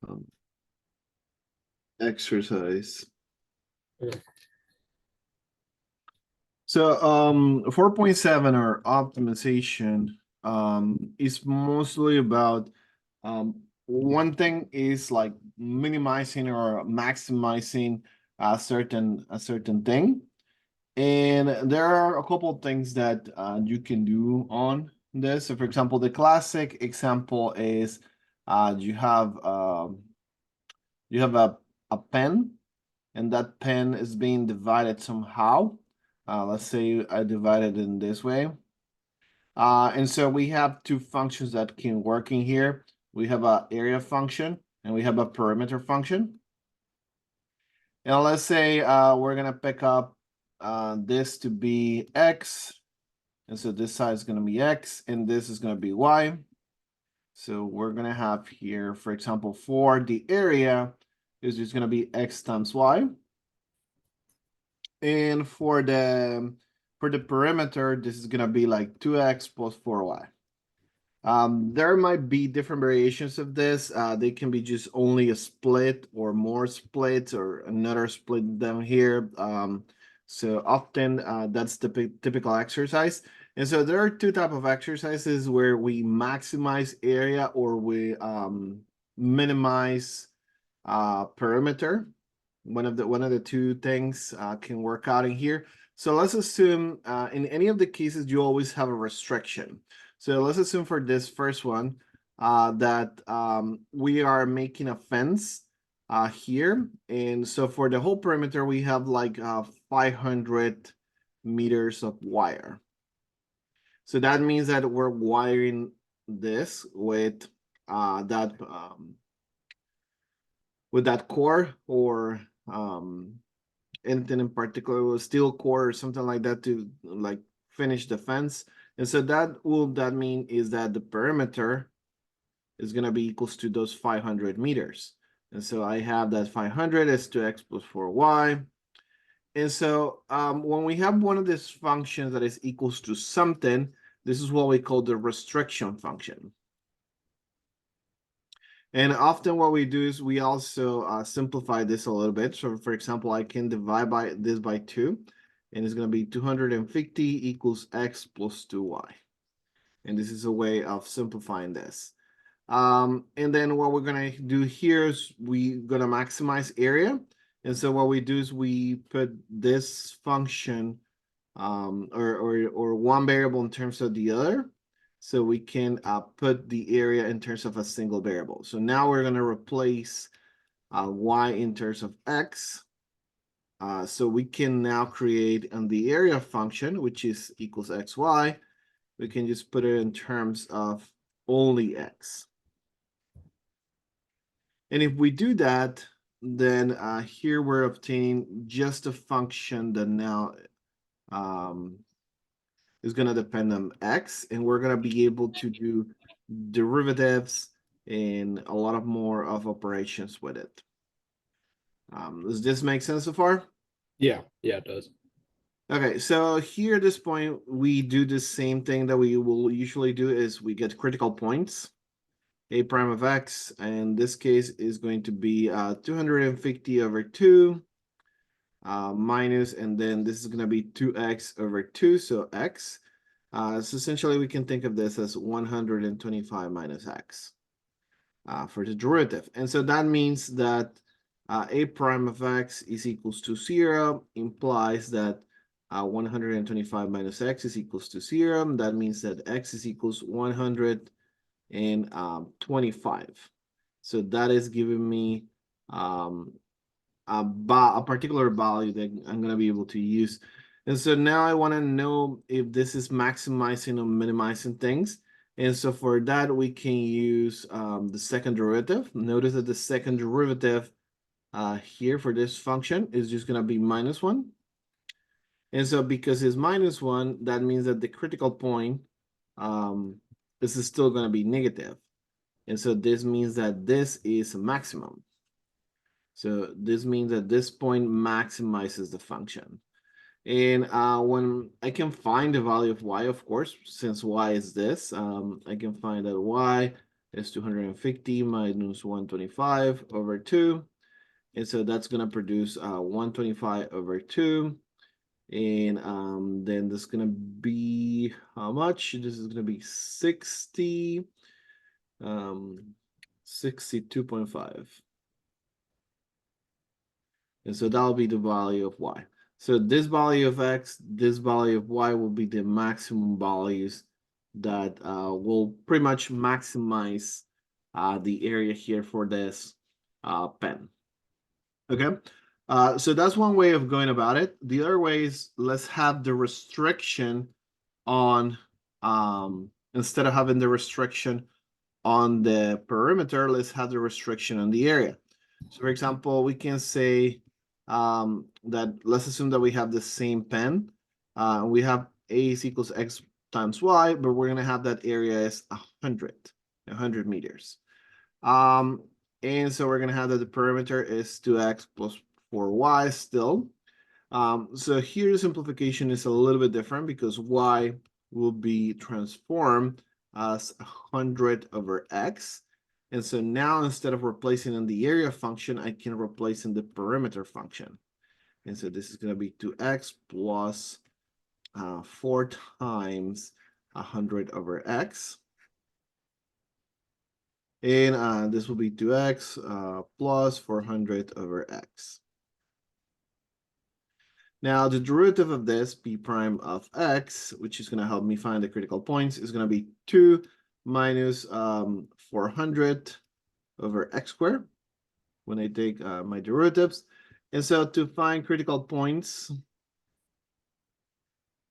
um, exercise. Mm. So 4.7 or optimization is mostly about one thing is like minimizing or maximizing a certain thing. And there are a couple of things that you can do on this. So for example, the classic example is you have a pen, and that pen is being divided somehow. Let's say I divide it in this way. And so we have two functions that can work in here. We have a area function and we have a perimeter function. And let's say we're gonna pick up this to be x, and so this side is gonna be x, and this is gonna be y. So we're gonna have here, for example, for the area, is just gonna be x times y. And for the perimeter, this is gonna be like 2x plus 4y. There might be different variations of this. They can be just only a split or more splits or another split down here. So often that's the typical exercise. And so there are two type of exercises where we maximize area or we minimize perimeter. One of the two things can work out in here. So let's assume in any of the cases you always have a restriction. So let's assume for this first one that we are making a fence here. And so for the whole perimeter, we have like 500 meters of wire. So that means that we're wiring this with that core or anything in particular, with steel core or something like that to like finish the fence. And so that mean is that the perimeter is gonna be equals to those 500 meters. And so I have that 500 is 2x plus 4y. And so when we have one of these functions that is equals to something, this is what we call the restriction function. And often what we do is we also simplify this a little bit. So for example, I can divide this by 2, and it's going to be 250 equals x plus 2y. And this is a way of simplifying this. And then what we're going to do here is we're going to maximize area. And so what we do is we put this function or one variable in terms of the other. So we can put the area in terms of a single variable. So now we're going to replace y in terms of x. So we can now create on the area function, which is equals xy. We can just put it in terms of only x. And if we do that, then here we're obtaining just a function that now is going to depend on x, and we're going to be able to do derivatives and a lot of more of operations with it. Does this make sense so far? Yeah, it does. Okay, so here at this point, we do the same thing that we will usually do is we get critical points. A prime of x, in this case, is going to be 250 over 2 minus, and then this is going to be 2x over 2, so x. So essentially, we can think of this as 125 minus x for the derivative. And so that means that a prime of x is equals to 0, implies that 125 minus x is equals to 0. That means that x is equals 125. So that is giving me a particular value that I'm going to be able to use. And so now I want to know if this is maximizing or minimizing things. And so for that, we can use the second derivative. Notice that the second derivative here for this function is just going to be -1. And so because it's -1, that means that the critical point this is still going to be negative. And so this means that this is a maximum. So this means that this point maximizes the function. And when I can find the value of y, of course, since y is this, I can find that y is 250 minus 125 over 2. And so that's going to produce 125 over 2. And then this is going to be how much? This is going to be 60, 62.5. And so that'll be the value of y. So this value of x, this value of y will be the maximum values that will pretty much maximize the area here for this pen. Okay, so that's one way of going about it. The other way is let's have the restriction on, instead of having the restriction on the perimeter, let's have the restriction on the area. So for example, we can say that let's assume that we have the same pen. We have A is equals X times Y, but we're gonna have that area as 100 meters. And so we're gonna have that the perimeter is 2x plus 4y still. So here the simplification is a little bit different because y will be transformed as 100 over x. And so now instead of replacing in the area function, I can replace in the perimeter function. And so this is going to be 2x plus 4 times 100 over x. And this will be 2x plus 400 over x. Now, the derivative of this, p prime of x, which is going to help me find the critical points, is going to be 2 minus 400 over x squared when I take my derivatives. And so to find critical points,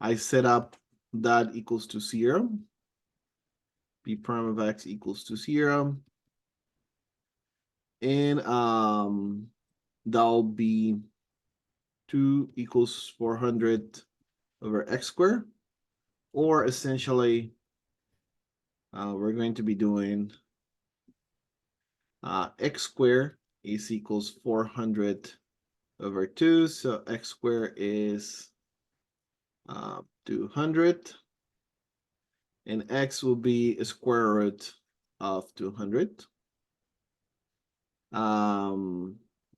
I set up that equals to 0. P prime of x equals to 0. And that'll be 2 equals 400 over x squared. Or essentially, we're going to be doing x squared is equals 400 over 2. So x squared is 200. And x will be a square root of 200.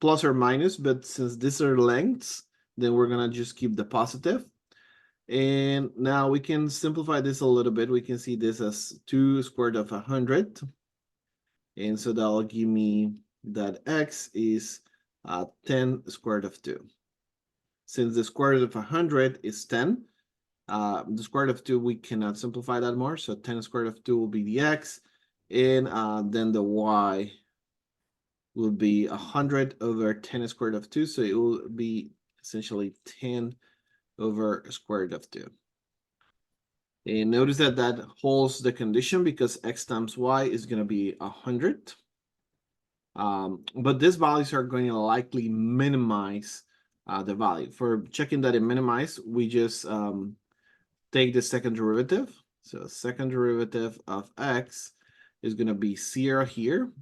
Plus or minus, but since these are lengths, then we're going to just keep the positive. And now we can simplify this a little bit. We can see this as 2 squared of 100. And so that'll give me that x is 10 squared of 2. Since the square root of 100 is 10, the square root of 2, we cannot simplify that more. So 10 squared of 2 will be the x. And then the y will be 100 over 10 squared of 2. So it will be essentially 10 over square root of 2. And notice that that holds the condition because x times y is going to be 100. But these values are going to likely minimize the value. For checking that it minimized, we just take the second derivative. So second derivative of x is going to be 0 here.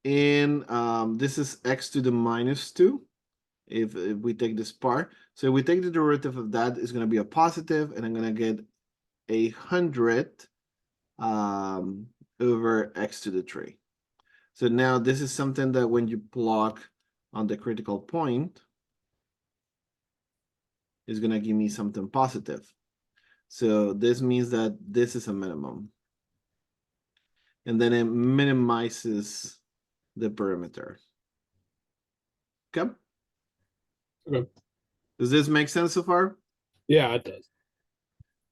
This is x to the minus 2 if we take this part. So if we take the derivative of that, it's going to be a positive, and I'm going to get 100 over x to the 3. So now this is something that when you plug on the critical point, is going to give me something positive. So this means that this is a minimum. And then it minimizes the perimeter. Okay? Okay. Does this make sense so far? Yeah, it does.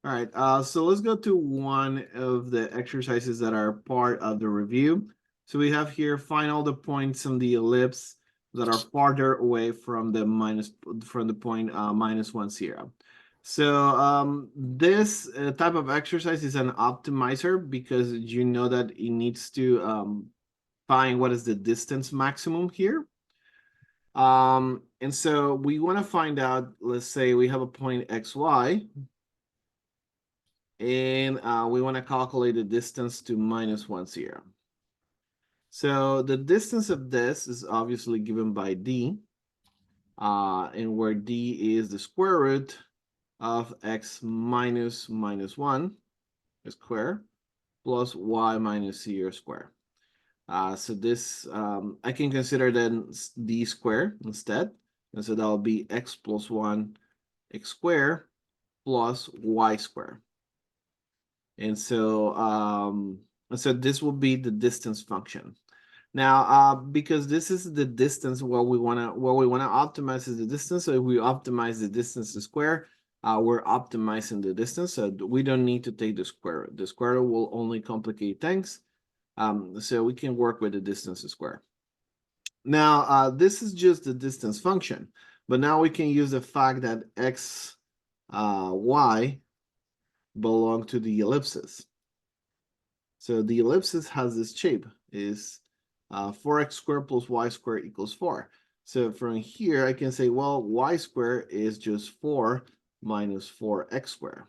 All right, so let's go to one of the exercises that are part of the review. So we have here, find all the points on the ellipse that are farther away from the point -1, 0. So this type of exercise is an optimizer because you know that it needs to find what is the distance maximum here. And so we want to find out, let's say we have a point xy, and we want to calculate the distance to -1, 0. So the distance of this is obviously given by d, and where d is the square root of x minus -1 square. plus y minus c squared. So this, I can consider then d squared instead. And so that will be x plus 1 x squared plus y squared. And so this will be the distance function. Now, because this is the distance, what we wanna optimize is the distance. So if we optimize the distance to square, we're optimizing the distance. So we don't need to take the square root. The square root will only complicate things. So we can work with the distance to square. Now, this is just the distance function, but now we can use the fact that x, y belong to the ellipsis. So the ellipsis has this shape, is 4x squared plus y squared equals 4. So from here, I can say, well, y squared is just 4 minus 4x squared.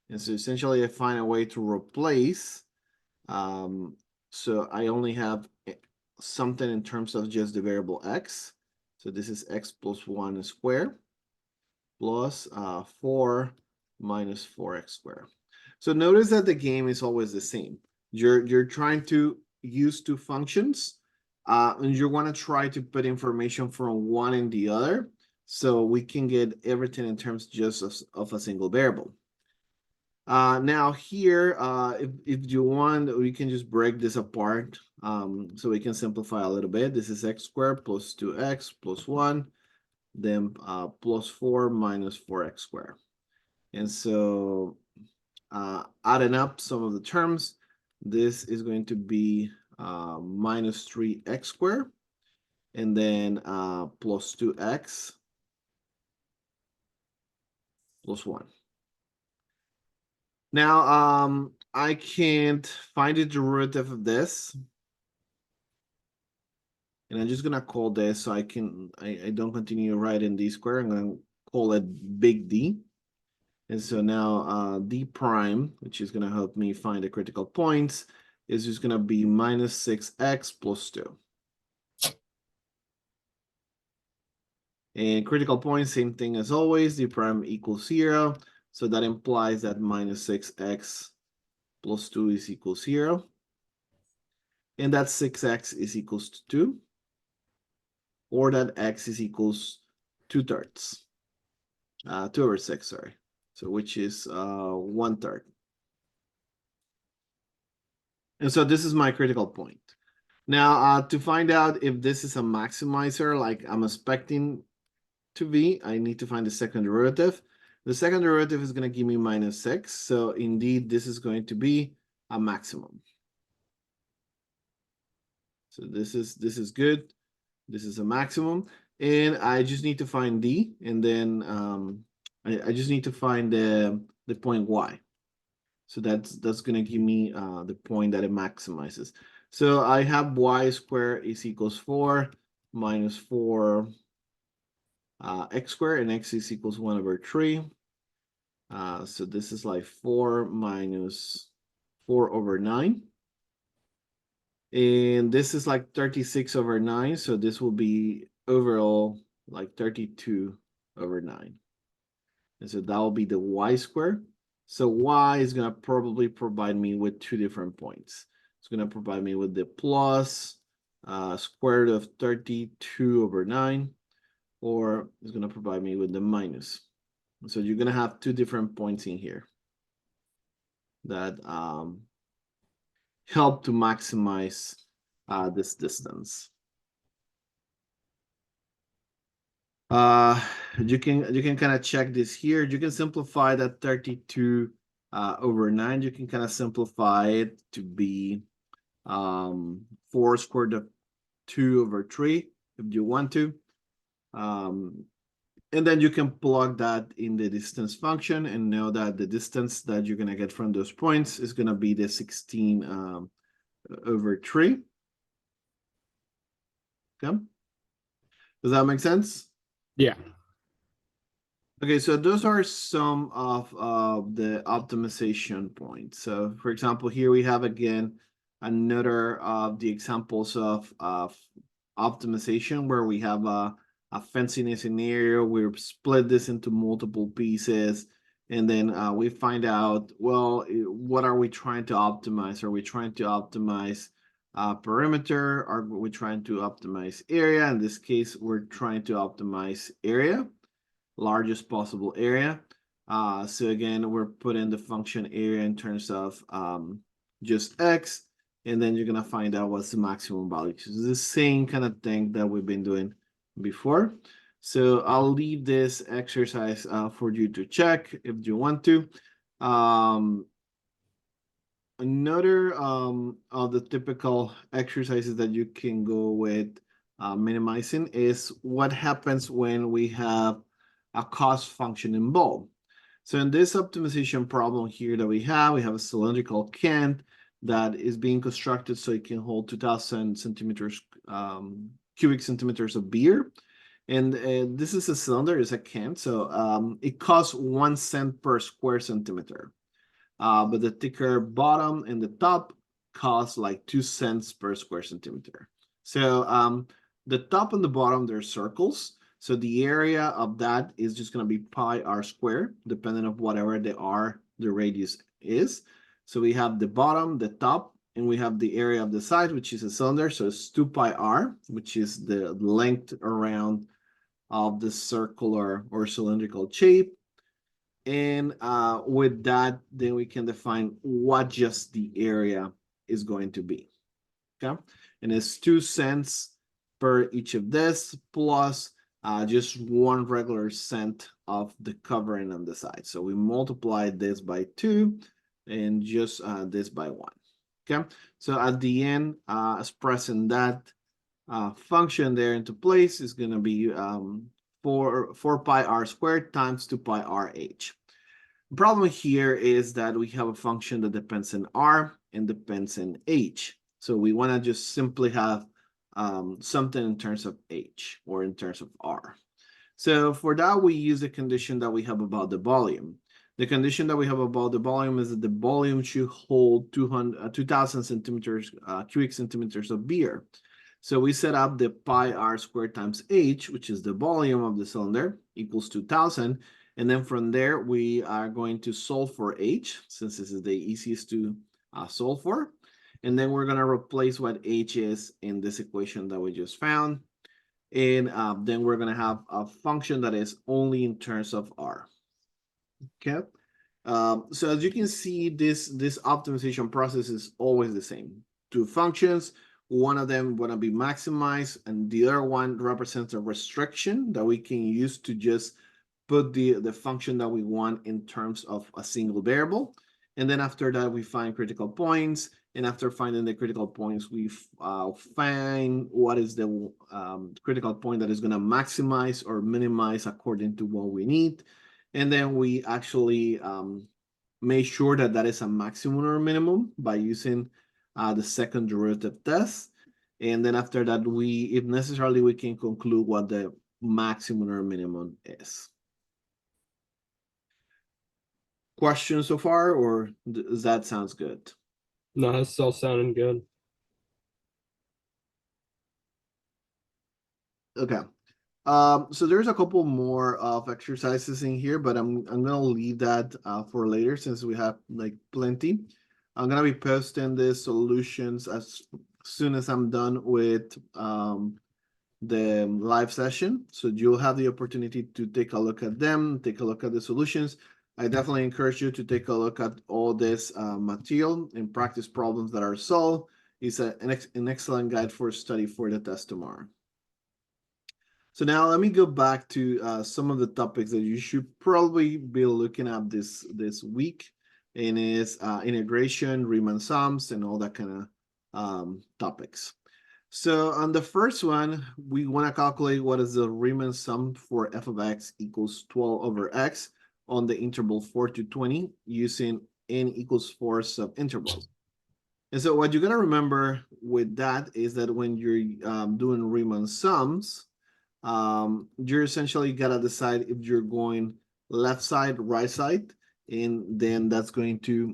And so essentially, I find a way to replace. So I only have something in terms of just the variable x. So this is x plus 1 squared plus 4 minus 4x squared. So notice that the game is always the same. You're trying to use two functions, and you want to try to put information from one and the other, so we can get everything in terms just of a single variable. Now here, if you want, we can just break this apart, so we can simplify a little bit. This is x squared plus 2x plus 1, then plus 4 minus 4x squared. And so adding up some of the terms, this is going to be minus 3x squared, and then plus 2x plus 1. Now, I can't find the derivative of this. And I'm just gonna call this so I don't continue writing d squared. I'm gonna call it big D. And so now d prime, which is gonna help me find the critical points, is just gonna be minus 6x plus 2. And critical point, same thing as always, d prime equals 0. So that implies that minus 6x plus 2 is equals 0. And that 6x is equals to 2. Or that x is equals 2/3. 2/6, sorry. So which is 1/3. And so this is my critical point. Now, to find out if this is a maximizer, like I'm expecting to be, I need to find the second derivative. The second derivative is going to give me minus 6. So indeed, this is going to be a maximum. So this is good. This is a maximum. And I just need to find D, and then I just need to find the point Y. So that's going to give me the point that it maximizes. So I have y squared is equals 4 minus 4 x squared, and x is equals 1/3. So this is like 4 minus 4/9. And this is like 36/9. So this will be overall like 32/9. And so that will be the y squared. So y is going to probably provide me with two different points. It's going to provide me with the plus square root of 32/9, or it's going to provide me with the minus. So you're going to have two different points in here that help to maximize this distance. You can kind of check this here. You can simplify that 32/9. You can kind of simplify it to be 4 squared of 2/3 if you want to. And then you can plug that in the distance function and know that the distance that you're gonna get from those points is gonna be the 16/3. Okay. Does that make sense? Yeah. Okay, so those are some of the optimization points. So for example, here we have again another of the examples of optimization where we have a fanciness scenario. We've split this into multiple pieces, And then we find out, well, what are we trying to optimize? Are we trying to optimize perimeter? Are we trying to optimize area? In this case, we're trying to optimize area, largest possible area. So again, we're putting the function area in terms of just x, and then you're gonna find out what's the maximum value. So it's the same kind of thing that we've been doing before. So I'll leave this exercise for you to check if you want to. Another of the typical exercises that you can go with minimizing is what happens when we have a cost function involved. So in this optimization problem here that we have a cylindrical can that is being constructed so it can hold 2,000 centimeters, cubic centimeters of beer. And this is a cylinder, it's a can, so it costs 1 cent per square centimeter. But the thicker bottom and the top cost like 2 cents per square centimeter. So the top and the bottom, they're circles. So the area of that is just going to be pi r squared, depending on whatever the radius is. So we have the bottom, the top, and we have the area of the side, which is a cylinder. So it's 2 pi r, which is the length around of the circular or cylindrical shape. And with that, then we can define what just the area is going to be. Okay. And it's 2 cents per each of this plus just 1 regular cent of the covering on the side. So we multiply this by 2 and just this by 1. Okay. So at the end, expressing that function there into place is going to be 4 pi r squared times 2 pi r h. The problem here is that we have a function that depends on r and depends on h. So we want to just simply have something in terms of h or in terms of r. So for that, we use the condition that we have about the volume. The condition that we have about the volume is that the volume should hold 2,000 centimeters, cubic centimeters of beer. So we set up the pi r squared times h, which is the volume of the cylinder, equals 2,000. And then from there, we are going to solve for h, since this is the easiest to solve for. And then we're going to replace what h is in this equation that we just found. And then we're going to have a function that is only in terms of r. Okay. So as you can see, this optimization process is always the same. 2 functions. One of them want to be maximized, and the other one represents a restriction that we can use to just put the function that we want in terms of a single variable. And then after that, we find critical points. And after finding the critical points, we find what is the critical point that is going to maximize or minimize according to what we need. And then we actually make sure that that is a maximum or minimum by using the second derivative test. And then after that, if necessarily, we can conclude what the maximum or minimum is. Questions so far, or does that sounds good? No, that's all sounding good. Okay. So there's a couple more of exercises in here, but I'm gonna leave that for later since we have like plenty. I'm gonna be posting the solutions as soon as I'm done with the live session. So you'll have the opportunity to take a look at them, take a look at the solutions. I definitely encourage you to take a look at all this material and practice problems that are solved. It's an excellent guide for study for the test tomorrow. So now let me go back to some of the topics that you should probably be looking at this week, and is integration, Riemann sums, and all that kind of topics. So on the first one, we want to calculate what is the Riemann sum for f of x equals 12 over x on the interval 4 to 20 using n equals 4 subintervals. And so what you're going to remember with that is that when you're doing Riemann sums, you're essentially got to decide if you're going left side, right side, and then that's going to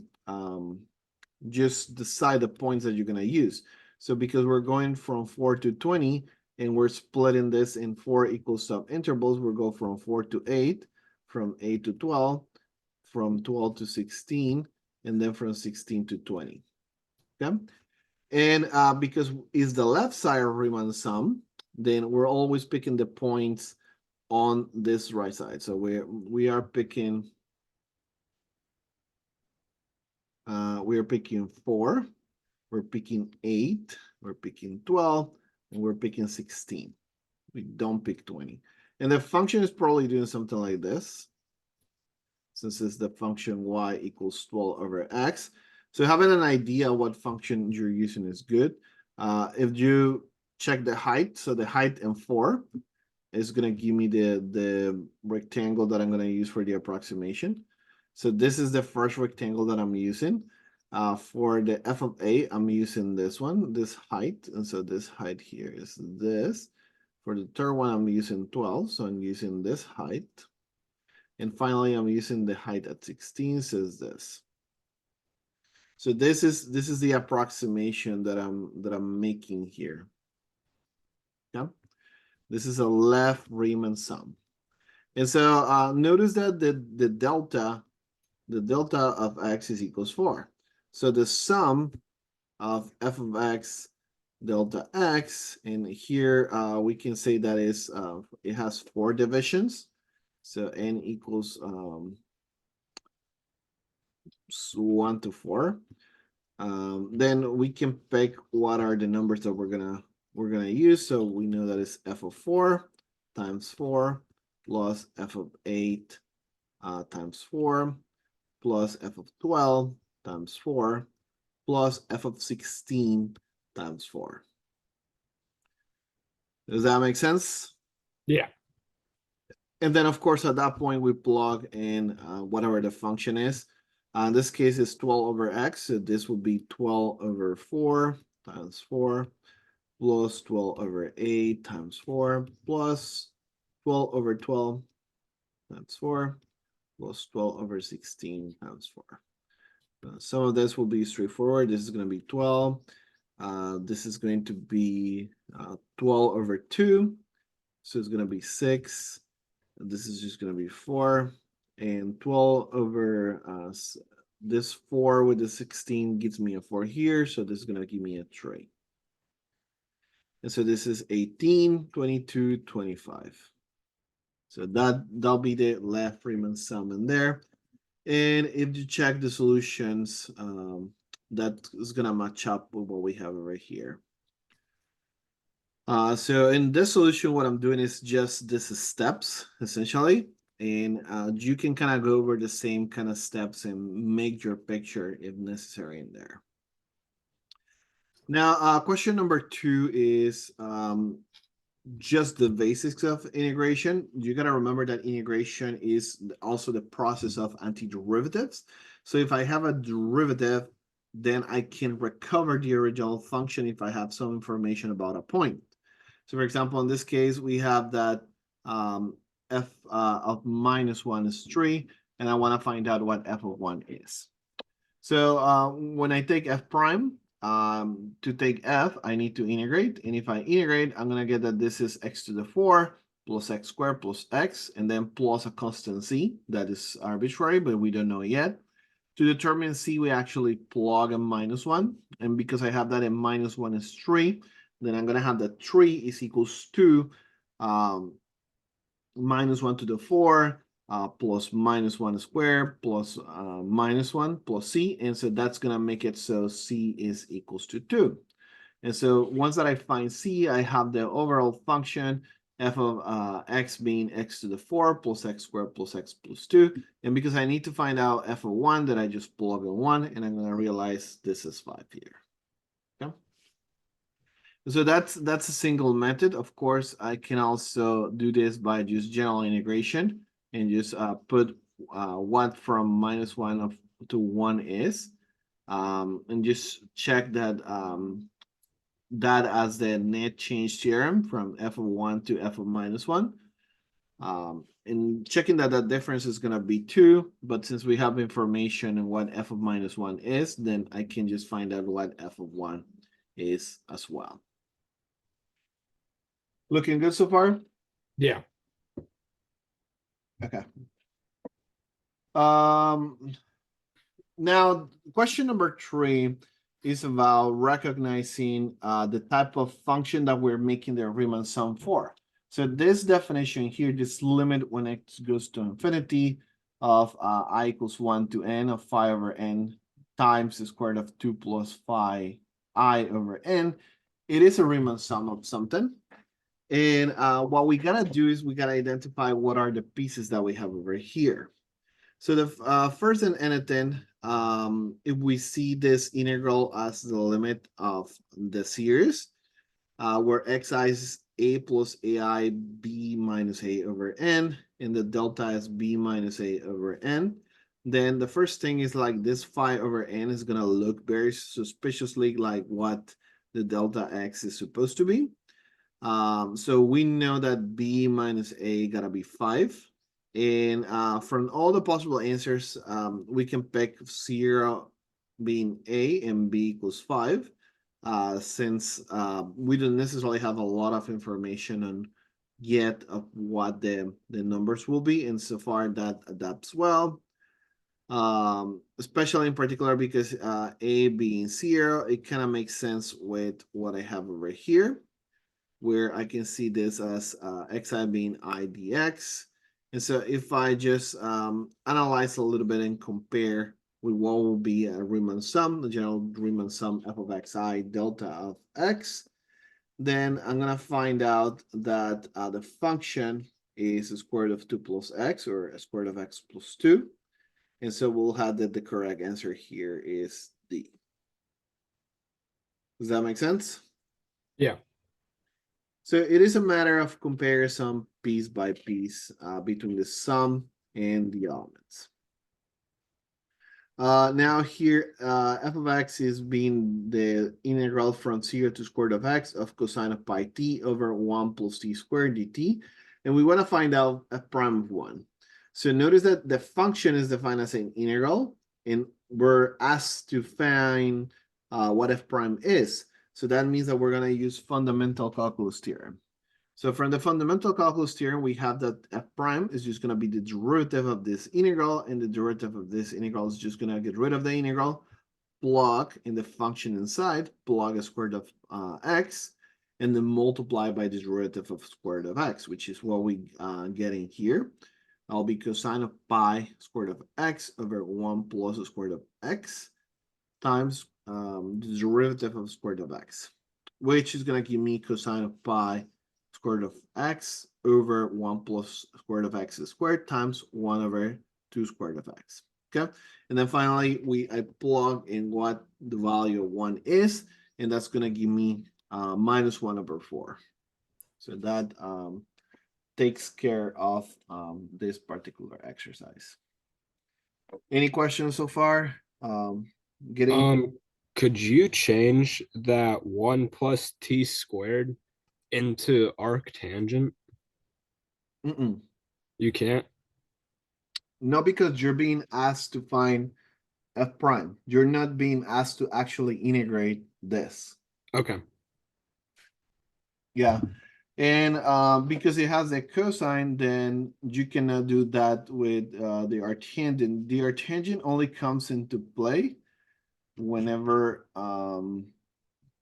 just decide the points that you're going to use. So because we're going from 4 to 20 and we're splitting this in 4 equal subintervals, we'll go from 4 to 8, from 8 to 12, from 12 to 16, and then from 16 to 20. Okay. And because is the left side of Riemann sum, then we're always picking the points on this right side. So we are picking 4, we're picking 8, we're picking 12, and we're picking 16. We don't pick 20. And the function is probably doing something like this, since it's the function y equals 12 over x. So having an idea what function you're using is good. If you check the height, so the height in 4 is going to give me the rectangle that I'm going to use for the approximation. So this is the first rectangle that I'm using. For the f of a, I'm using this one, this height. And so this height here is this. For the third one, I'm using 12. So I'm using this height. And finally, I'm using the height at 16, says this. So this is the approximation that I'm making here. Yeah. This is a left Riemann sum. And so notice that the delta of x is equals 4. So the sum of f of x delta x, and here we can say that is it has 4 divisions. So n equals 1 to 4. Then we can pick what are the numbers that we're gonna use. So we know that it's f of 4 times 4 plus f of 8 times 4 plus f of 12 times 4 plus f of 16 times 4. Does that make sense? Yeah. And then, of course, at that point, we plug in whatever the function is. In this case, it's 12 over x. So this would be 12 over 4 times 4 plus 12 over 8 times 4 plus 12 over 12 times 4 plus 12 over 16 times 4. Some of this will be straightforward. This is going to be 12. This is going to be 12 over 2. So it's going to be 6. This is just going to be 4. And 12 over this 4 with the 16 gives me a 4 here. So this is going to give me a 3. And so this is 18, 22, 25. So that'll be the left Riemann sum in there. And if you check the solutions, that is going to match up with what we have over here. So in this solution, what I'm doing is just this steps, essentially. And you can kind of go over the same kind of steps and make your picture if necessary in there. Now, question number 2 is just the basics of integration. You got to remember that integration is also the process of antiderivatives. So if I have a derivative, then I can recover the original function if I have some information about a point. So for example, in this case, we have that f of minus 1 is 3, and I want to find out what f of 1 is. So when I take f prime, to take f, I need to integrate. And if I integrate, I'm going to get that this is x to the 4 plus x squared plus x, and then plus a constant c. That is arbitrary, but we don't know yet. To determine c, we actually plug a minus 1. And because I have that in minus 1 is 3, then I'm going to have that 3 is equals to minus 1 to the 4 plus minus 1 squared plus minus 1 plus c. And so that's going to make it so c is equals to 2. And so once that I find c, I have the overall function f of x being x to the 4 plus x squared plus x plus 2. And because I need to find out f of 1, then I just plug in 1, and I'm going to realize this is 5 here. Okay. So that's a single method. Of course, I can also do this by just general integration and just put what from minus 1 to 1 is, and just check that that as the net change theorem from f of 1 to f of minus 1. And checking that that difference is going to be 2, but since we have information on what f of minus 1 is, then I can just find out what f of 1 is as well. Looking good so far? Yeah. Okay. Now, question number 3 is about recognizing the type of function that we're making the Riemann sum for. So this definition here, this limit when x goes to infinity of I equals 1 to n of phi over n times the square root of 2 plus phi I over n, it is a Riemann sum of something. And what we gotta do is we gotta identify what are the pieces that we have over here. So the first and anything, if we see this integral as the limit of the series, where xi is a plus ai b minus a over n, and the delta is b minus a over n, then the first thing is like this phi over n is gonna look very suspiciously like what the delta x is supposed to be. So we know that b minus a gotta be 5. And from all the possible answers, we can pick 0 being a and b equals 5, since we don't necessarily have a lot of information on yet of what the numbers will be, and so far that adapts well. Especially in particular because a being 0, it kind of makes sense with what I have over here, where I can see this as xi being I dx. And so if I just analyze a little bit and compare with what will be a Riemann sum, the general Riemann sum f of xi delta of x, then I'm going to find out that the function is a square root of 2 plus x, or a square root of x plus 2. And so we'll have that the correct answer here is D. Does that make sense? Yeah. So it is a matter of comparison piece by piece between the sum and the elements. Now here, f of x is being the integral from 0 to square root of x of cosine of pi t over 1 plus t squared dt. And we want to find out f prime of 1. So notice that the function is defined as an integral, and we're asked to find what f prime is. So that means that we're going to use fundamental calculus theorem. So from the fundamental calculus theorem, we have that f prime is just going to be the derivative of this integral, and the derivative of this integral is just going to get rid of the integral, plug in the function inside, plug a square root of x, and then multiply by the derivative of square root of x, which is what we get in here. I'll be cosine of pi square root of x over 1 plus the square root of x times the derivative of square root of x, which is going to give me cosine of pi square root of x over 1 plus square root of x squared times 1 over 2 square root of x. Okay, and then finally I plug in what the value of 1 is, and that's going to give me minus 1 over 4. So that takes care of this particular exercise. Any questions so far? Could you change that 1 plus t squared into arctangent? Mm-mm. You can't? No, because you're being asked to find f prime. You're not being asked to actually integrate this. Okay. Yeah. And because it has a cosine, then you cannot do that with the arctangent. The arctangent only comes into play whenever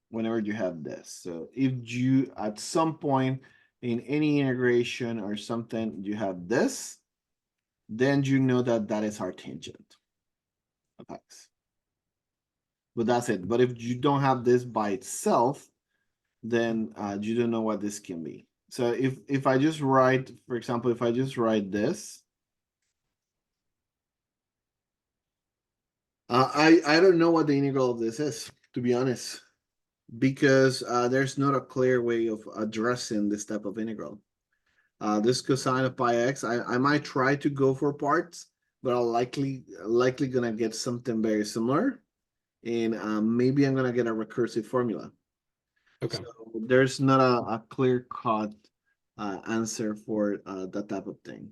whenever you have this. So if you at some point in any integration or something you have this, then you know that that is arctangent of x. But that's it. But if you don't have this by itself, then you don't know what this can be. So if I just write, for example, if I just write this, I don't know what the integral of this is, to be honest, because there's not a clear way of addressing this type of integral. This cosine of pi x, I might try to go for parts, but I'll likely gonna get something very similar, and maybe I'm gonna get a recursive formula. Okay. So there's not a clear-cut answer for that type of thing.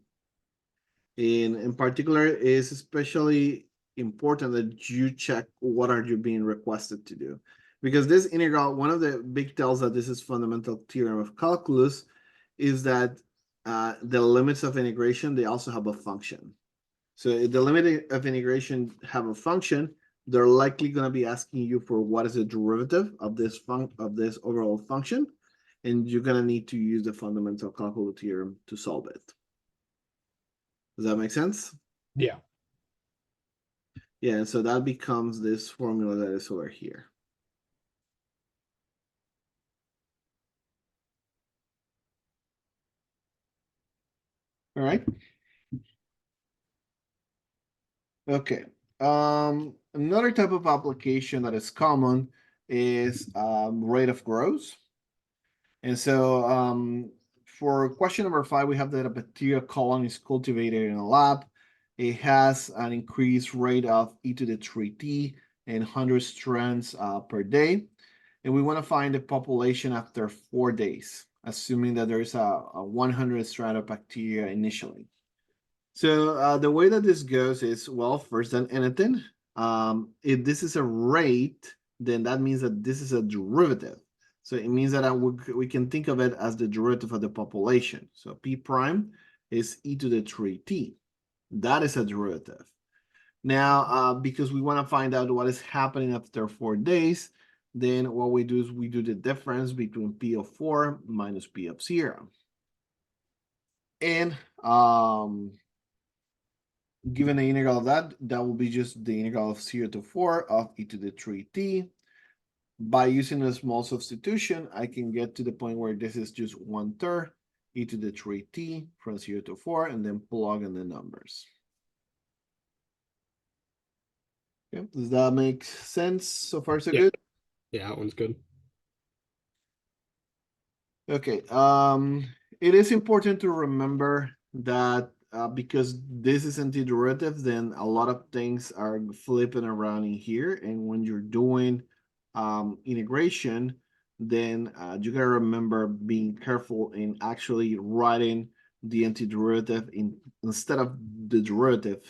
In particular, it's especially important that you check what are you being requested to do. Because this integral, one of the big tells that this is fundamental theorem of calculus is that the limits of integration, they also have a function. So if the limit of integration have a function, they're likely going to be asking you for what is the derivative of this overall function, and you're going to need to use the fundamental calculus theorem to solve it. Does that make sense? Yeah. Yeah, and so that becomes this formula that is over here. All right. Okay. Another type of application that is common is rate of growth. And so for question number 5, we have that a bacteria colony is cultivated in a lab. It has an increased rate of e to the 3t and 100 strands per day. And we want to find the population after 4 days, assuming that there's a 100 strand of bacteria initially. So the way that this goes is, well, first than anything, if this is a rate, then that means that this is a derivative. So it means that we can think of it as the derivative of the population. So P prime is e to the 3t. That is a derivative. Now, because we want to find out what is happening after 4 days, then what we do is we do the difference between P of 4 minus P of 0. And given the integral of that, that will be just the integral of 0 to 4 of e to the 3t. By using a small substitution, I can get to the point where this is just 1/3 e to the 3t from 0 to 4, and then plug in the numbers. Okay. Does that make sense so far, so good? Yeah, that one's good. Okay. It is important to remember that because this is antiderivative, then a lot of things are flipping around in here. And when you're doing integration, then you gotta remember being careful in actually writing the antiderivative instead of the derivative,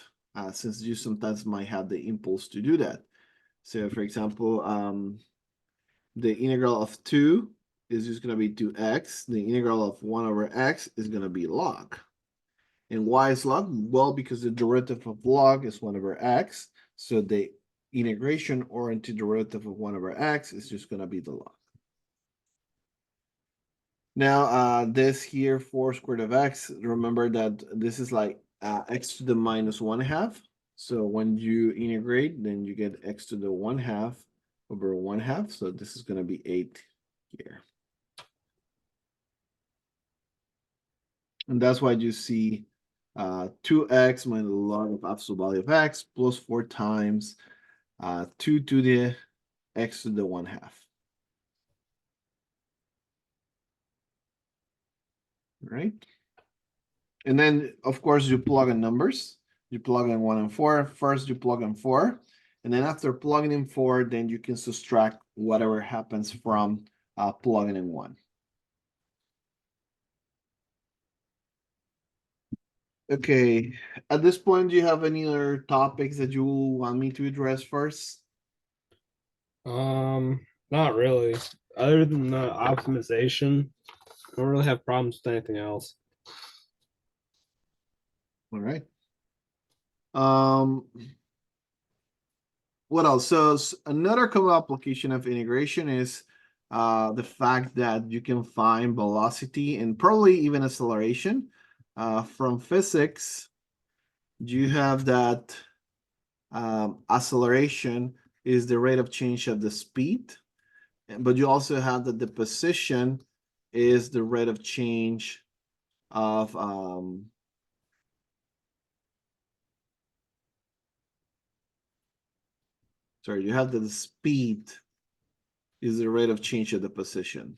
since you sometimes might have the impulse to do that. So for example, the integral of 2 is just going to be 2x. The integral of 1 over x is going to be log. And why is log? Well, because the derivative of log is 1 over x. So the integration or antiderivative of 1 over x is just going to be the log. Now, this here, 4 squared of x, remember that this is like x to the minus 1/2. So when you integrate, then you get x to the 1/2 over 1/2. So this is going to be 8 here. And that's why you see 2x minus the log of absolute value of x plus 4 times 2 to the x to the 1/2. Right? And then, of course, you plug in numbers. You plug in 1 and 4. First, you plug in 4. And then after plugging in 4, then you can subtract whatever happens from plugging in 1. Okay, at this point, do you have any other topics that you want me to address first? Not really. Other than the optimization, I don't really have problems with anything else. All right. What else? So another common application of integration is the fact that you can find velocity and probably even acceleration. From physics, you have that acceleration is the rate of change of the speed, but you also have that the position is the rate of change of sorry, you have that the speed is the rate of change of the position.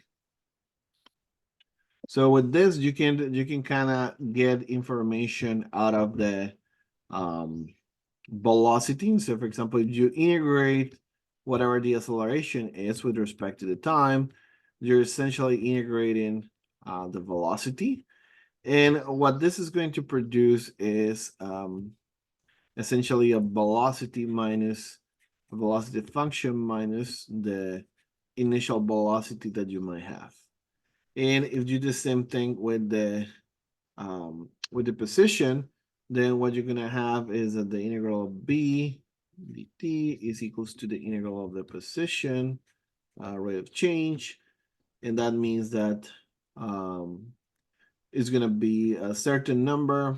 So with this, you can kind of get information out of the velocity. So for example, if you integrate whatever the acceleration is with respect to the time, you're essentially integrating the velocity. And what this is going to produce is essentially a velocity minus a velocity function minus the initial velocity that you might have. And if you do the same thing with the position, then what you're gonna have is that the integral of b dt is equals to the integral of the position rate of change, and that means that it's gonna be a certain number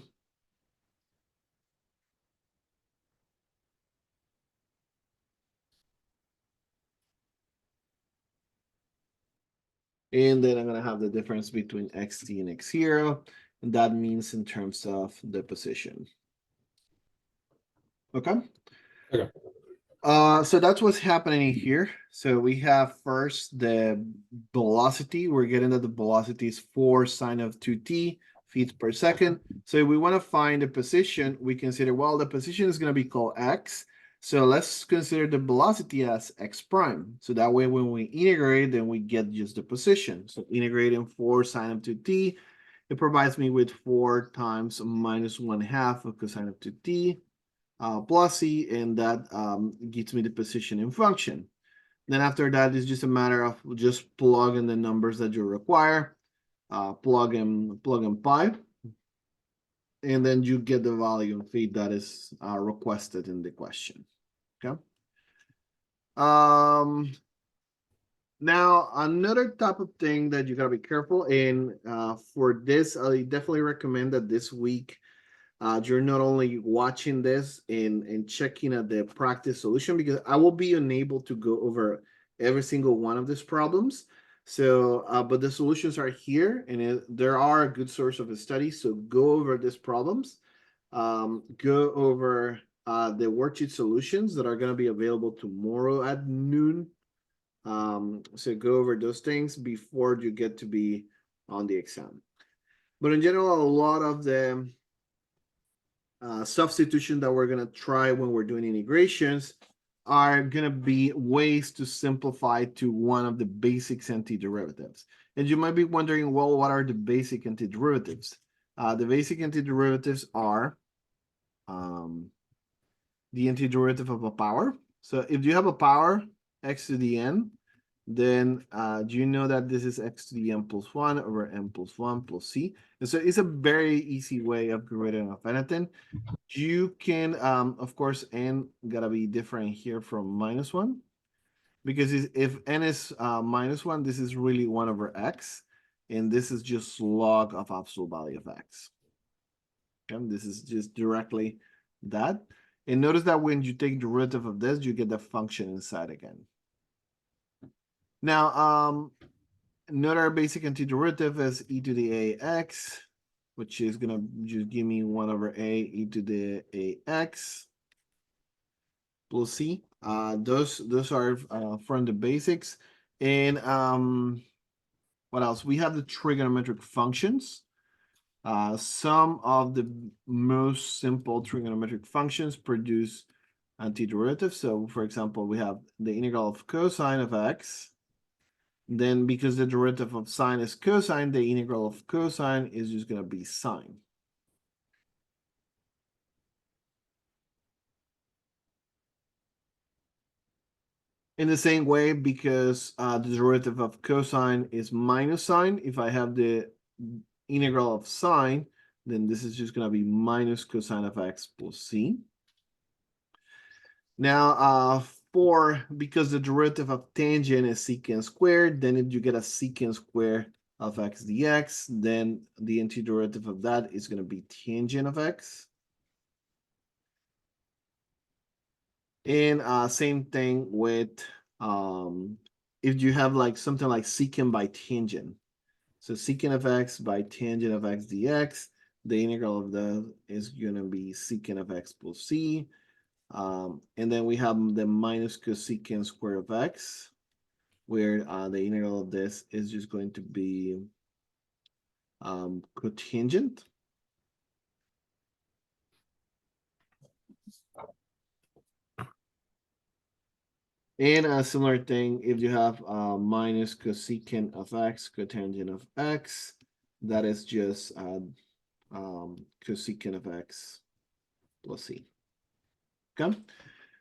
and then I'm gonna have the difference between xt and x0, and that means in terms of the position. Okay. Okay. So that's what's happening here. So we have first the velocity. We're getting that the velocity is 4 sine of 2t feet per second. So if we want to find the position, we consider, well, the position is going to be called x. So let's consider the velocity as x prime. So that way when we integrate, then we get just the position. So integrating 4 sine of 2t, it provides me with 4 times minus 1/2 of cosine of 2t plus c, and that gives me the position in function. Then after that, it's just a matter of just plugging the numbers that you require, plug in pi, and then you get the value of feet that is requested in the question. Okay. Now another type of thing that you gotta be careful in for this, I definitely recommend that this week you're not only watching this and checking at the practice solution, because I will be unable to go over every single one of these problems. So, but the solutions are here, and there are a good source of a study. So go over these problems, go over the worksheet solutions that are going to be available tomorrow at noon. So go over those things before you get to be on the exam. But in general, a lot of the substitution that we're going to try when we're doing integrations are going to be ways to simplify to one of the basic antiderivatives. And you might be wondering, well, what are the basic antiderivatives? The basic antiderivatives are the antiderivative of a power. So if you have a power, x to the n, then do you know that this is x to the n plus 1 over n plus 1 plus c? And so it's a very easy way of getting rid of anything. You can, of course, n gotta be different here from minus 1, because if n is minus 1, this is really 1 over x, and this is just log of absolute value of x. Okay, this is just directly that. And notice that when you take derivative of this, you get the function inside again. Now, another basic antiderivative is e to the ax, which is gonna just give me 1 over a e to the ax plus c. Those are from the basics. And what else? We have the trigonometric functions. Some of the most simple trigonometric functions produce antiderivatives. So for example, we have the integral of cosine of x. Then because the derivative of sine is cosine, the integral of cosine is just going to be sine. In the same way, because the derivative of cosine is minus sine, if I have the integral of sine, then this is just going to be minus cosine of x plus c. Now, because the derivative of tangent is secant squared, then if you get a secant square of x dx, then the antiderivative of that is going to be tangent of x. And same thing with if you have like something like secant by tangent. So secant of x by tangent of x dx, the integral of that is going to be secant of x plus c. And then we have the minus cosecant square of x, where the integral of this is just going to be cotangent. And a similar thing, if you have minus cosecant of x, cotangent of x, that is just cosecant of x plus c. Okay.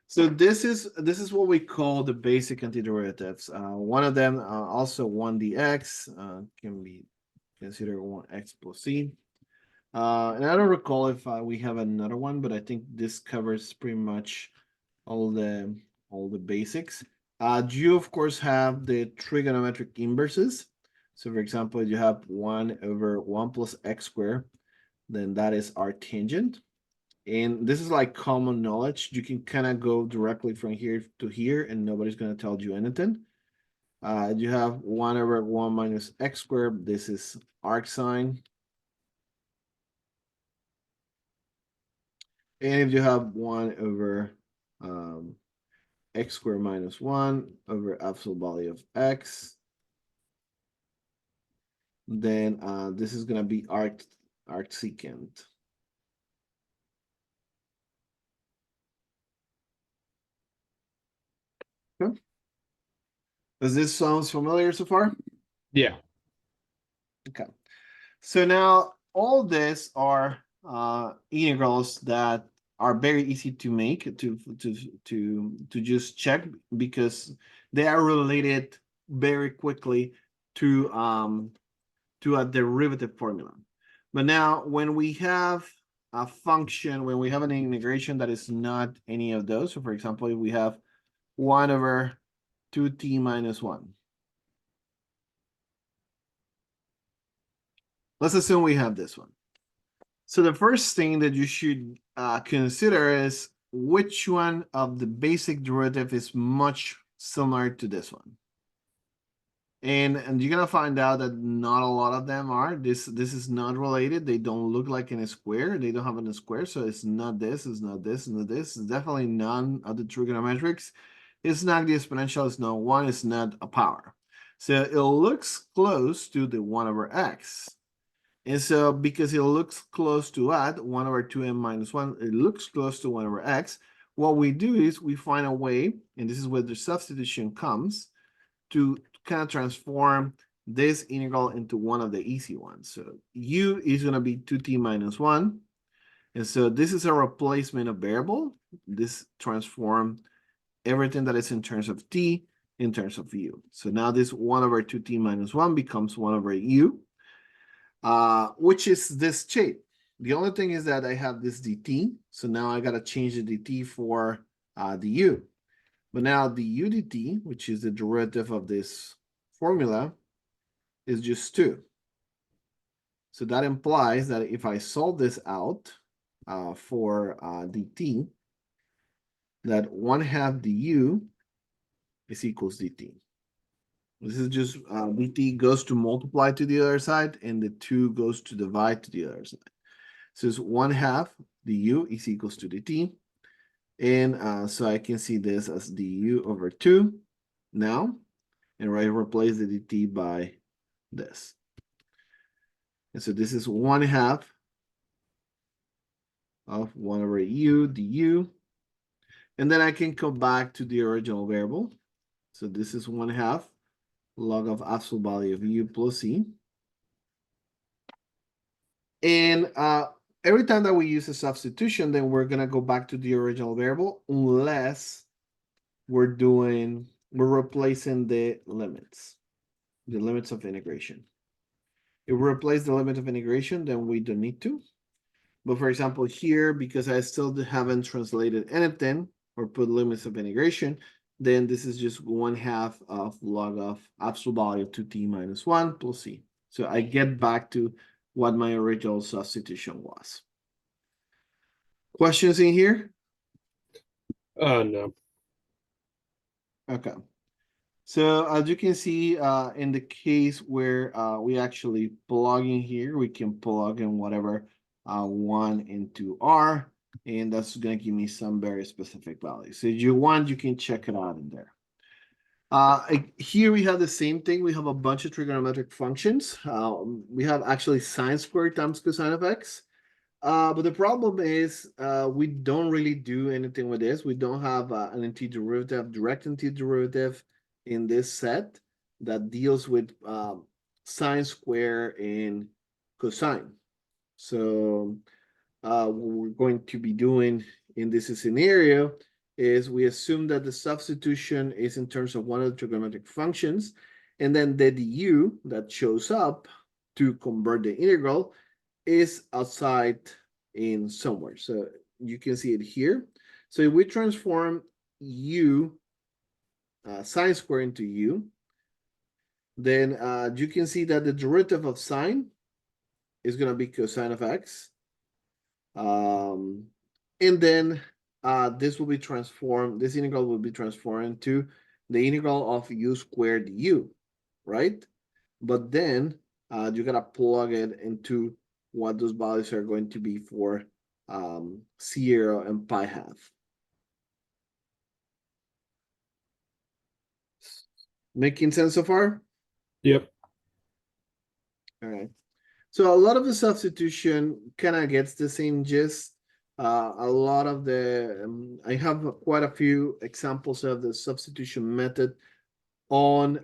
So this is what we call the basic antiderivatives. One of them, also 1 dx, can be considered 1x plus c. And I don't recall if we have another one, but I think this covers pretty much all the basics. You of course have the trigonometric inverses. So for example, you have 1 over 1 plus x squared, then that is our tangent. And this is like common knowledge. You can kind of go directly from here to here and nobody's going to tell you anything. You have 1 over 1 minus x squared. This is arc sine. And if you have 1 over x squared minus 1 over absolute value of x, then this is going to be arcsecant. Okay. Does this sound familiar so far? Yeah. Okay. So now all this are integrals that are very easy to make to just check because they are related very quickly to a derivative formula. But now when we have a function, when we have an integration that is not any of those, so for example, if we have 1 over 2t minus 1. Let's assume we have this one. So the first thing that you should consider is which one of the basic derivative is much similar to this one. And you're gonna find out that not a lot of them are. This is not related. They don't look like in a square. They don't have in a square, so it's not this, it's not this, it's not this. It's definitely none of the trigonometrics. It's not the exponential, it's not 1, it's not a power. So it looks close to the 1 over x. And so because it looks close to that, 1 over 2m minus 1, it looks close to 1 over x. What we do is we find a way, and this is where the substitution comes, to kind of transform this integral into one of the easy ones. So u is going to be 2t minus 1. And so this is a replacement of variable. This transform everything that is in terms of t in terms of u. So now this 1 over 2t minus 1 becomes 1 over u, which is this shape. The only thing is that I have this dt. So now I got to change the dt for the u. But now the u dt, which is the derivative of this formula, is just 2. So that implies that if I solve this out for dt, that 1/2 du is equals dt. This is just dt goes to multiply to the other side, and the 2 goes to divide to the other side. So it's 1/2 du is equals to dt. And so I can see this as du over 2 now, and replace the dt by this. And so this is 1/2 of 1 over u du. And then I can come back to the original variable. So this is 1/2 log of absolute value of u plus c. And every time that we use a substitution, then we're going to go back to the original variable unless we're replacing the limits of integration. If we replace the limit of integration, then we don't need to. But for example, here, because I still haven't translated anything or put limits of integration, then this is just 1/2 of log of absolute value of 2t minus 1 plus c. So I get back to what my original substitution was. Questions in here? No. Okay. So as you can see, in the case where we actually plug in here, we can plug in whatever 1 into r, and that's going to give me some very specific values. So if you want, you can check it out in there. Here we have the same thing. We have a bunch of trigonometric functions. We have actually sine squared times cosine of x. But the problem is we don't really do anything with this. We don't have an antiderivative, direct antiderivative in this set that deals with sine square and cosine. So what we're going to be doing in this scenario is we assume that the substitution is in terms of one of the trigonometric functions, and then the du that shows up to convert the integral is outside in somewhere. So you can see it here. So if we transform u, sine square into u, then you can see that the derivative of sine is going to be cosine of x. And then this will be transformed, this integral will be transformed into the integral of u squared u, right? But then you gotta plug it into what those values are going to be for 0 and pi half. Making sense so far? Yep. All right. So a lot of the substitution kind of gets the same gist. A lot of the, I have quite a few examples of the substitution method on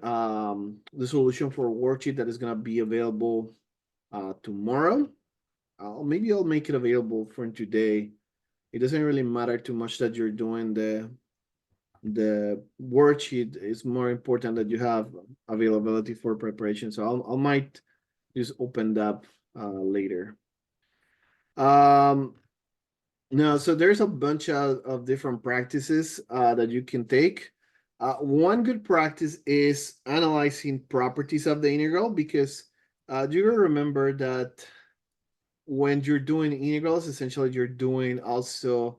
the solution for worksheet that is going to be available tomorrow. Maybe I'll make it available for today. It doesn't really matter too much that you're doing the worksheet. It's more important that you have availability for preparation. So I might just open that up later. No, so there's a bunch of different practices that you can take. One good practice is analyzing properties of the integral, because you gotta remember that when you're doing integrals, essentially you're doing also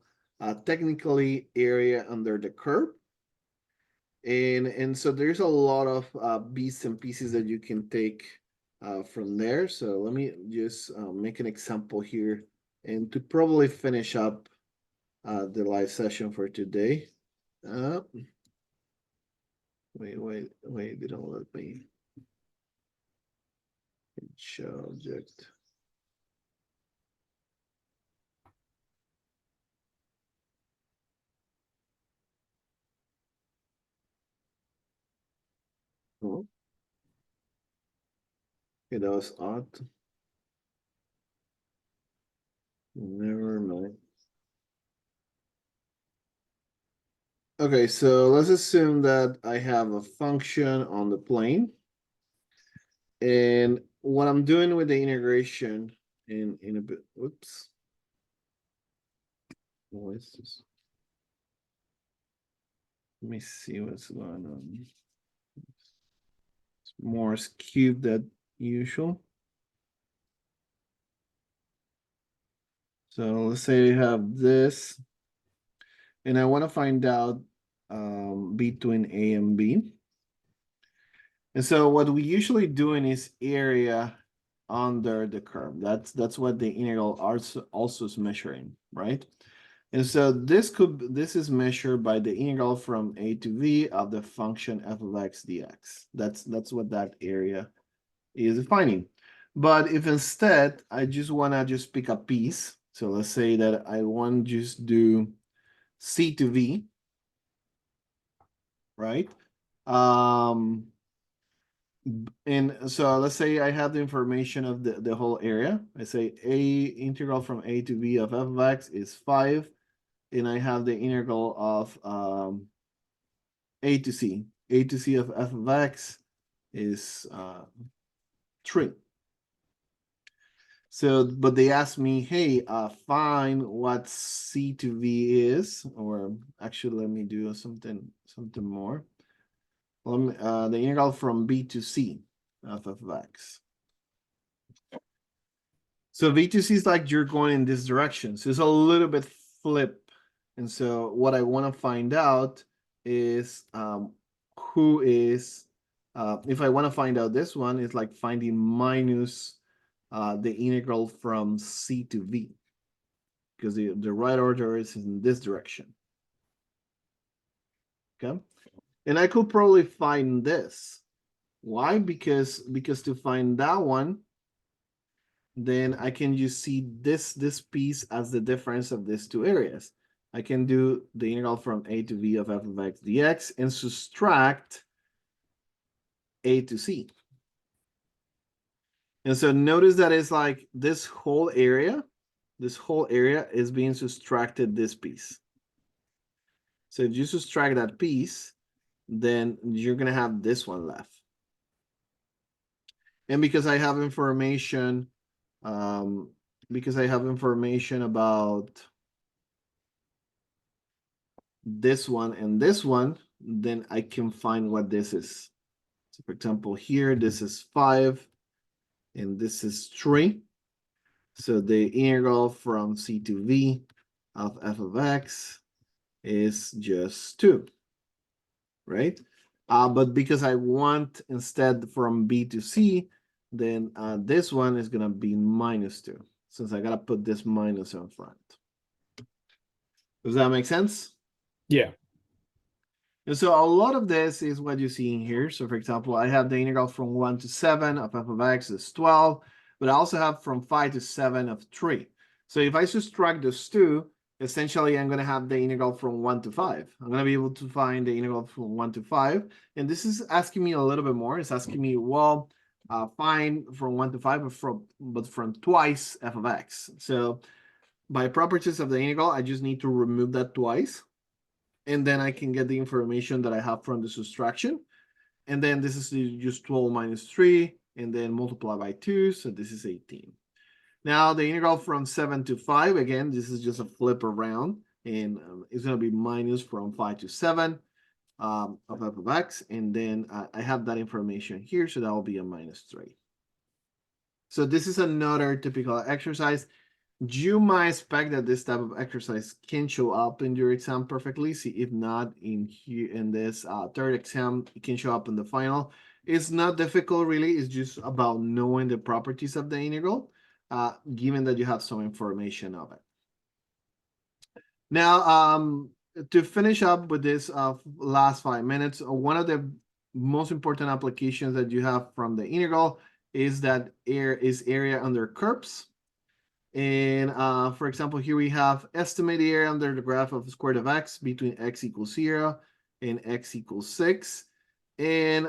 technically area under the curve. And so there's a lot of bits and pieces that you can take from there. So let me just make an example here, and to probably finish up the live session for today. Wait, they don't let me show object. Oh, okay, that was odd. Never mind. Okay, so let's assume that I have a function on the plane. And what I'm doing with the integration in a bit, whoops. What is this? Let me see what's going on. It's more skewed than usual. So let's say you have this, and I want to find out between A and B. And so what we usually doing is area under the curve. That's what the integral also is measuring, right? And so this is measured by the integral from a to v of the function f of x dx. That's what that area is defining. But if instead I just wanna just pick a piece, so let's say that I want to just do c to v, right? And so let's say I have the information of the whole area. I say a integral from a to v of f of x is 5, and I have the integral of a to c. A to c of f of x is 3. So, but they asked me, hey, find what c to v is, or actually, let me do something more. The integral from b to c of f of x. So v to c is like you're going in this direction. So it's a little bit flip. And so what I want to find out is who is, if I want to find out this one, it's like finding minus the integral from c to v, because the right order is in this direction. Okay. And I could probably find this. Why? Because to find that one, then I can just see this piece as the difference of these two areas. I can do the integral from a to v of f of x dx and subtract a to c. And so notice that it's like this whole area is being subtracted this piece. So if you subtract that piece, then you're gonna have this one left. And because I have information because I have information about this one and this one, then I can find what this is. So for example, here, this is 5, and this is 3. So the integral from C to V of f of x is just 2, right? But because I want instead from B to C, then this one is gonna be -2, since I gotta put this minus in front. Does that make sense? Yeah. And so a lot of this is what you see in here. So for example, I have the integral from 1 to 7 of f of x is 12, but I also have from 5 to 7 of 3. So if I subtract those two, essentially I'm going to have the integral from 1 to 5. I'm going to be able to find the integral from 1 to 5. And this is asking me a little bit more. It's asking me, well, find from 1 to 5, but from twice f of x. So by properties of the integral, I just need to remove that twice. And then I can get the information that I have from the subtraction. And then this is just 12 minus 3, and then multiply by 2, so this is 18. Now the integral from 7 to 5, again, this is just a flip around, and it's going to be minus from 5 to 7 of f of x, and then I have that information here, so that will be a -3. So this is another typical exercise. You might expect that this type of exercise can show up in your exam perfectly. See, if not in here in this third exam, it can show up in the final. It's not difficult really. It's just about knowing the properties of the integral, given that you have some information of it. Now, to finish up with this last 5 minutes, one of the most important applications that you have from the integral is that area under curves. And for example, here we have estimate the area under the graph of square root of x between x equals 0 and x equals 6. And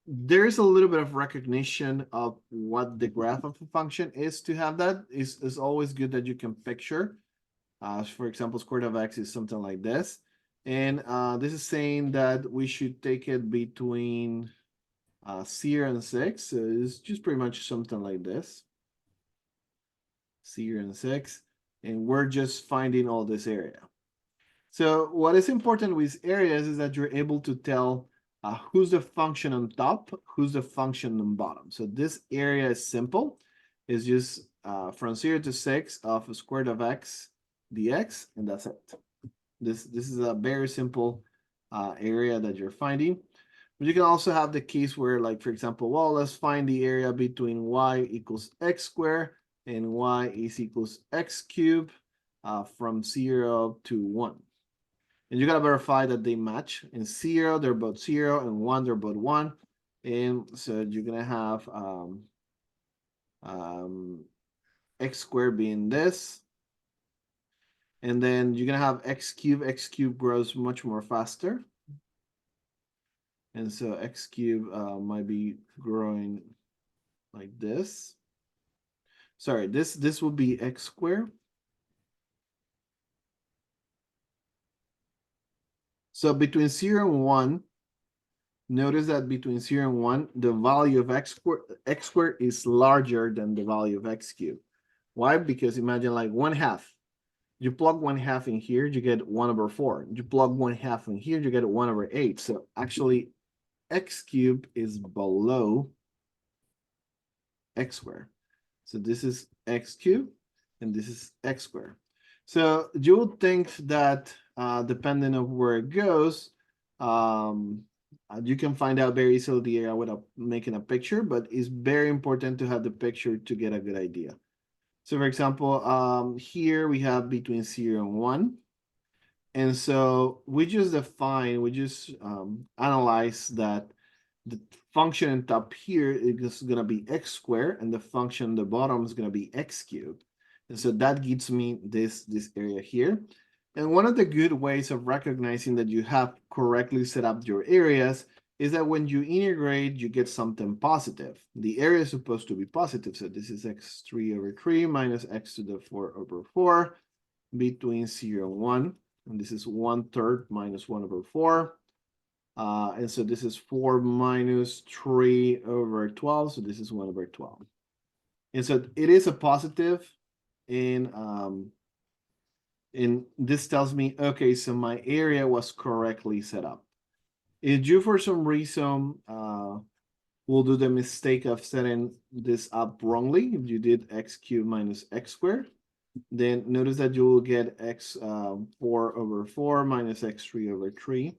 there's a little bit of recognition of what the graph of a function is to have that. It's always good that you can picture. For example, square root of x is something like this. And this is saying that we should take it between 0 and 6. So it's just pretty much something like this. 0 and 6, and we're just finding all this area. So what is important with areas is that you're able to tell who's the function on top, who's the function on bottom. So this area is simple. It's just from 0 to 6 of square root of x dx, and that's it. This is a very simple area that you're finding. But you can also have the case where, like, for example, well, let's find the area between y equals x squared and y is equals x cubed from 0 to 1. And you gotta verify that they match. In 0, they're both 0, and 1, they're both 1. And so you're gonna have x squared being this. And then you're gonna have x cubed grows much more faster. And so x cubed might be growing like this. Sorry, this will be x squared. So between 0 and 1, notice that between 0 and 1, the value of x squared is larger than the value of x cubed. Why? Because imagine like 1/2. You plug 1/2 in here, you get 1/4. You plug 1/2 in here, you get 1/8. So actually, x cubed is below x squared. So this is x cubed, and this is x squared. So you would think that depending on where it goes, you can find out very easily the area without making a picture, but it's very important to have the picture to get a good idea. So for example, here we have between 0 and 1. And so we just analyze that the function on top here is going to be x squared, and the function on the bottom is going to be x cubed. And so that gives me this area here. And one of the good ways of recognizing that you have correctly set up your areas is that when you integrate, you get something positive. The area is supposed to be positive. So this is x3/3 minus x⁴/4 between 0 and 1. And this is 1/3 minus 1/4. And so this is 4 minus 3/12. So this is 1/12. And so it is a positive, and this tells me, okay, so my area was correctly set up. If you, for some reason, will do the mistake of setting this up wrongly, if you did x cubed minus x squared, then notice that you will get x 4/4 minus x3/3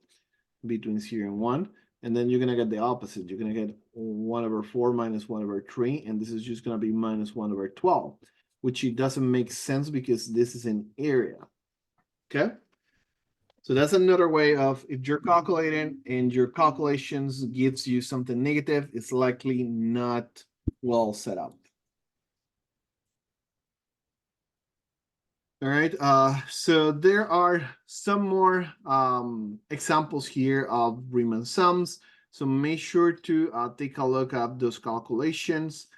between 0 and 1. And then you're going to get the opposite. You're going to get 1/4 minus 1/3. And this is just going to be minus 1/12, which it doesn't make sense because this is an area. Okay. So that's another way of, if you're calculating and your calculations gives you something negative, it's likely not well set up. All right, so there are some more examples here of Riemann sums. So make sure to take a look at those calculations.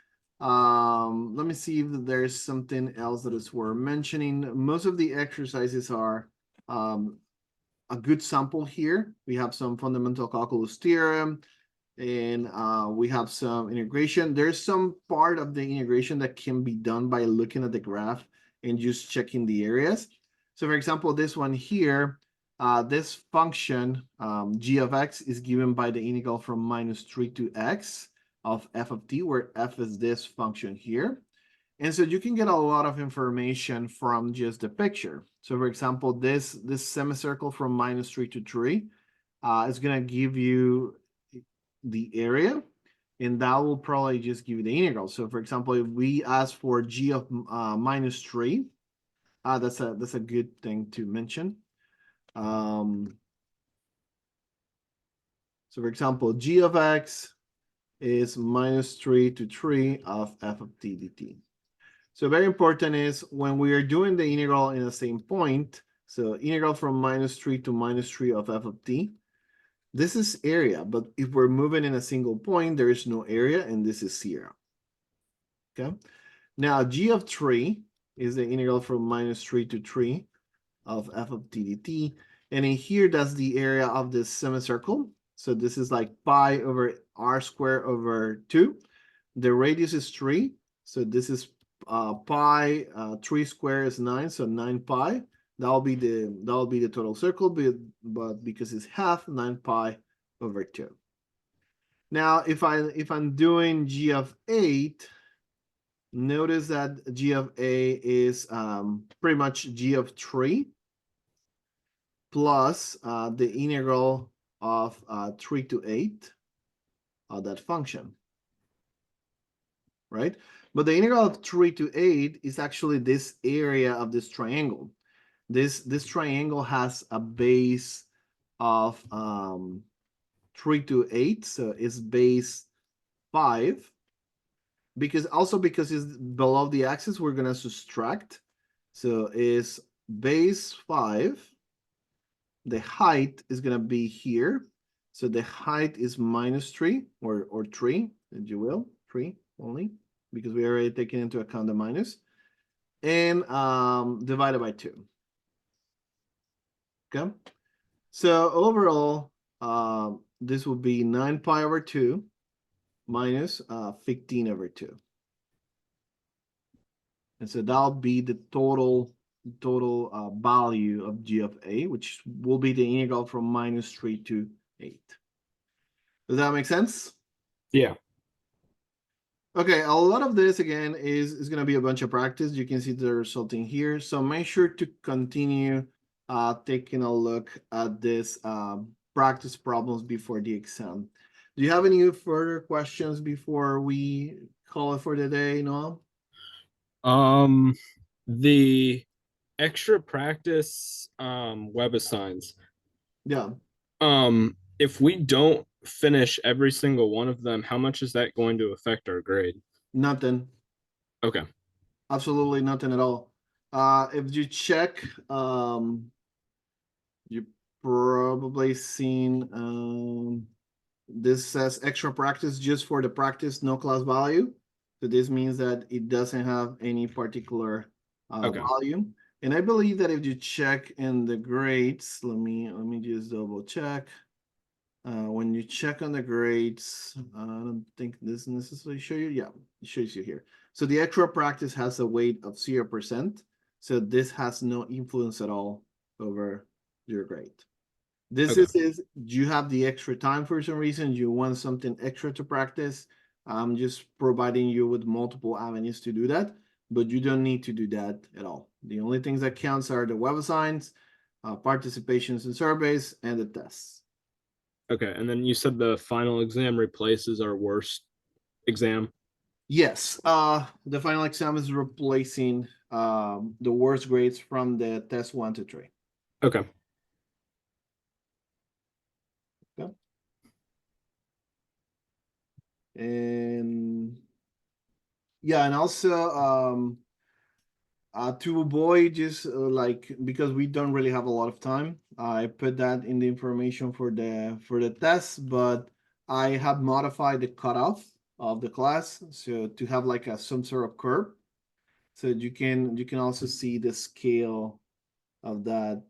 Let me see if there's something else that is worth mentioning. Most of the exercises are a good sample here. We have some fundamental calculus theorem, and we have some integration. There's some part of the integration that can be done by looking at the graph and just checking the areas. So for example, this one here, this function, g of x, is given by the integral from -3 to x of f of t, where f is this function here. And so you can get a lot of information from just the picture. So for example, this semicircle from -3 to 3 is going to give you the area, and that will probably just give you the integral. So for example, if we ask for g of -3, that's a good thing to mention. So for example, g of x is -3 to 3 of f of t dt. So very important is when we are doing the integral in the same point, so integral from -3 to -3 of f of t, this is area, but if we're moving in a single point, there is no area, and this is 0. Okay. Now, g of 3 is the integral from -3 to 3 of f of t dt. And in here, that's the area of this semicircle. So this is like pi over r squared over 2. The radius is 3. So this is pi, 3 squared is 9, so 9 pi. That'll be the total circle, but because it's half, 9 pi over 2. Now, if I'm doing g of 8, notice that g of a is pretty much g of 3 plus the integral of 3 to 8 of that function, right? But the integral of 3 to 8 is actually this area of this triangle. This triangle has a base of 3 to 8, so it's base 5. Because it's below the axis, we're gonna subtract. So it's base 5. The height is gonna be here. So the height is -3 or 3, if you will, 3 only, because we already taken into account the minus, and divided by 2. Okay, so overall, this would be 9 pi over 2 minus 15 over 2. And so that'll be the total value of g of a, which will be the integral from -3 to 8. Does that make sense? Yeah. Okay, a lot of this again is going to be a bunch of practice. You can see the result in here. So make sure to continue taking a look at this practice problems before the exam. Do you have any further questions before we call it for the day, Noah? The extra practice web assigns. Yeah. If we don't finish every single one of them, how much is that going to affect our grade? Nothing. Okay. Absolutely nothing at all. If you check, you probably seen this says extra practice just for the practice, no class value. So this means that it doesn't have any particular Okay. value. And I believe that if you check in the grades, let me just double check. When you check on the grades, I don't think this necessarily show you. Yeah, it shows you here. So the extra practice has a weight of 0%. So this has no influence at all over your grade. This Okay. is you have the extra time for some reason, you want something extra to practice. I'm just providing you with multiple avenues to do that, but you don't need to do that at all. The only things that counts are the web assigns, participations in surveys, and the tests. Okay. And then you said the final exam replaces our worst exam. Yes, the final exam is replacing the worst grades from the test 1 to 3. Okay. Okay. And yeah, and also to avoid just like because we don't really have a lot of time, I put that in the information for the test, but I have modified the cutoff of the class so to have like a some sort of curve, so you can also see the scale of that